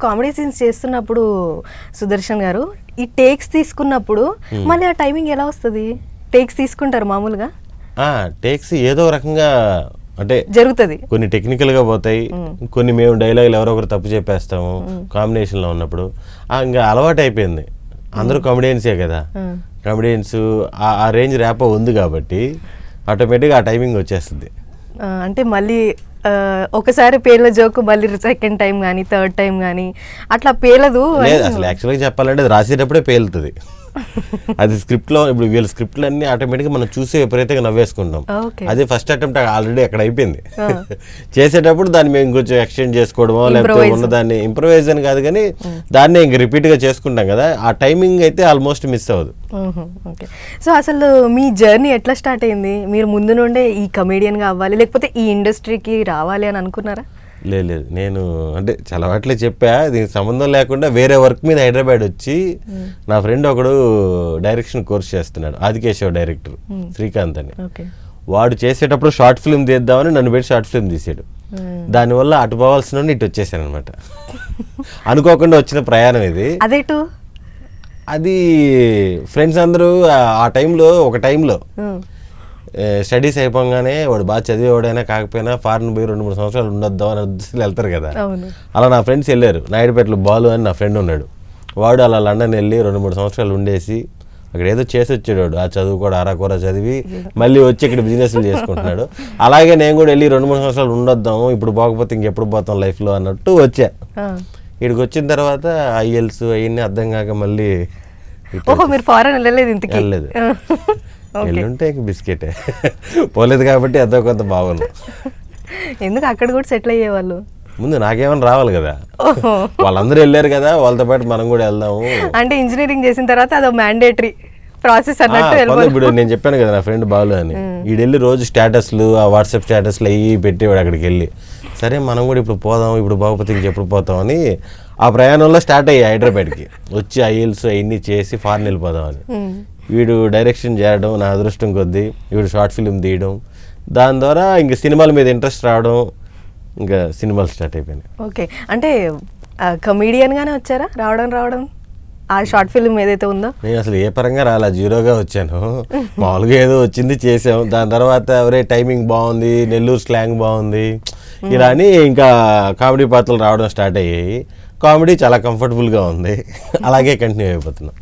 Comedy scenes చేస్తున్నప్పుడు సుదర్శన్ గారు ఈ టేక్స్ తీసుకున్నప్పుడు మళ్ళీ ఆ టైమింగ్ ఎలా వస్తుంది? టేక్స్ తీసుకుంటారు మామూలుగా? టేక్స్ ఏదో రకంగా అంటే జరుగుతుంది, కొన్ని టెక్నికల్ గా పోతాయి, కొన్ని మేము డైలాగులు ఎవరో ఒకరు తప్పు చెప్పేస్తాము కాంబినేషన్ లో ఉన్నప్పుడు. ఇంకా అలవాటు అయిపోయింది, అందరూ కామెడియన్సే కదా, కామెడియన్స్ ఆ రేంజ్ ర్యాపో ఉంది కాబట్టి ఆటోమేటిక్గా ఆ టైమింగ్ వచ్చేస్తుంది. అంటే మళ్ళీ ఒకసారి పేర్ల జోకు మళ్ళీ సెకండ్ టైం కానీ థర్డ్ టైం కానీ అట్లా పేలదు. లేదు, అసలు యాక్చువల్గా చెప్పాలంటే అది రాసేటప్పుడే పేలుతుంది. అది స్క్రిప్ట్లో ఇప్పుడు వీళ్ళ స్క్రిప్ట్లు అన్ని ఆటోమేటిక్గా మనం చూసి విపరీతంగా నవ్వేసుకుంటాం. అది ఫస్ట్ అటెంప్ట్ ఆల్రెడీ అక్కడ అయిపోయింది. చేసేటప్పుడు దాన్ని మేము కొంచెం ఎక్స్టెండ్ చేసుకోవడమో లేకపోతే ఉన్నదాన్ని ఇంప్రూవైజ్ అని కాదు కానీ దాన్ని ఇంక రిపీట్గా చేసుకుంటాం కదా, ఆ టైమింగ్ అయితే ఆల్మోస్ట్ మిస్ అవ్వదు. సో అసలు మీ జర్నీ ఎట్లా స్టార్ట్ అయింది? మీరు ముందు నుండే ఈ కమేడియన్గా అవ్వాలి లేకపోతే ఈ ఇండస్ట్రీకి రావాలి అని అనుకున్నారా? లేదు, నేను అంటే చాలా వాటిలో చెప్పా, దీనికి సంబంధం లేకుండా వేరే వర్క్ మీద హైదరాబాద్ వచ్చి నా ఫ్రెండ్ ఒకడు డైరెక్షన్ కోర్స్ చేస్తున్నాడు, ఆదికేశవ్ డైరెక్టర్ శ్రీకాంత్ అని. వాడు చేసేటప్పుడు షార్ట్ ఫిల్మ్ తీద్దామని నన్ను పెట్టి షార్ట్ ఫిల్మ్ తీసాడు. దానివల్ల అటు పోవాల్సిన ఇటు వచ్చేసాను అనమాట. అనుకోకుండా వచ్చిన ప్రయాణం ఇది. అదేటు అది ఫ్రెండ్స్ అందరూ ఆ టైంలో ఒక టైంలో స్టడీస్ అయిపోగానే వాడు బాగా చదివేవాడైనా కాకపోయినా ఫారెన్ పోయి 2-3 సంవత్సరాలు ఉండొద్దాం అని ఉద్దేశాలు వెళ్తారు కదా. అలా నా ఫ్రెండ్స్ వెళ్ళారు. నాయుడుపేటలో బాలు అని నా ఫ్రెండ్ ఉన్నాడు. వాడు అలా లండన్ వెళ్ళి 2-3 సంవత్సరాలు ఉండేసి అక్కడ ఏదో చేసి వచ్చాడు. ఆ చదువు కూడా అరాకొర చదివి మళ్ళీ వచ్చి ఇక్కడ బిజినెస్లు చేసుకుంటున్నాడు. అలాగే నేను కూడా వెళ్ళి 2-3 సంవత్సరాలు ఉండొద్దాము, ఇప్పుడు పోకపోతే ఇంకెప్పుడు పోతాం లైఫ్లో అన్నట్టు వచ్చా. ఇక్కడికి వచ్చిన తర్వాత ఐఎల్స్ అవన్నీ అర్థం కాక మళ్ళీ మీరు ఫారెన్ వెళ్ళలేదు? ఇంతకీ వెళ్ళలేదు, వెళ్ళుంటే ఇంక బిస్కెటే. పోలేదు కాబట్టి ఎంతో కొంత బాగుంది. ఎందుకు అక్కడ కూడా సెటిల్ అయ్యేవాళ్ళు? ముందు నాకేమైనా రావాలి కదా, వాళ్ళందరూ వెళ్ళారు కదా, వాళ్ళతో పాటు మనం కూడా వెళ్దాము అంటే ఇంజనీరింగ్ చేసిన తర్వాత అదో మ్యాండేటరీ ప్రాసెస్ అన్నట్టు. ఇప్పుడు నేను చెప్పాను కదా నా ఫ్రెండ్ బాలు అని, ఈడెళ్ళి రోజు స్టేటస్లు ఆ వాట్సాప్ స్టేటస్లు అవి పెట్టేవాడు అక్కడికి వెళ్ళి. సరే మనం కూడా ఇప్పుడు పోదాం, ఇప్పుడు బాగుపోతే ఇంకెప్పుడు పోతాం అని ఆ ప్రయాణంలో స్టార్ట్ అయ్యాయి హైదరాబాద్కి. వచ్చి ఐఎల్స్ అవన్నీ చేసి ఫారెన్ వెళ్ళిపోదామని. వీడు డైరెక్షన్ చేయడం నా అదృష్టం కొద్దీ, వీడు షార్ట్ ఫిల్మ్ తీయడం, దాని ద్వారా ఇంక సినిమాల మీద ఇంట్రెస్ట్ రావడం, ఇంకా సినిమాలు స్టార్ట్ అయిపోయినాయి. ఓకే, అంటే కమీడియన్గానే వచ్చారా? రావడం ఆ షార్ట్ ఫిల్మ్ ఏదైతే ఉందో? నేను అసలు ఏ పరంగా రాలా, జీరోగా వచ్చాను. మామూలుగా ఏదో వచ్చింది చేసాం. దాని తర్వాత ఎవరే టైమింగ్ బాగుంది, నెల్లూరు స్లాంగ్ బాగుంది, ఇలా అని ఇంకా కామెడీ పాత్రలు రావడం స్టార్ట్ అయ్యాయి. కామెడీ చాలా కంఫర్టబుల్గా ఉంది, అలాగే కంటిన్యూ అయిపోతున్నాం.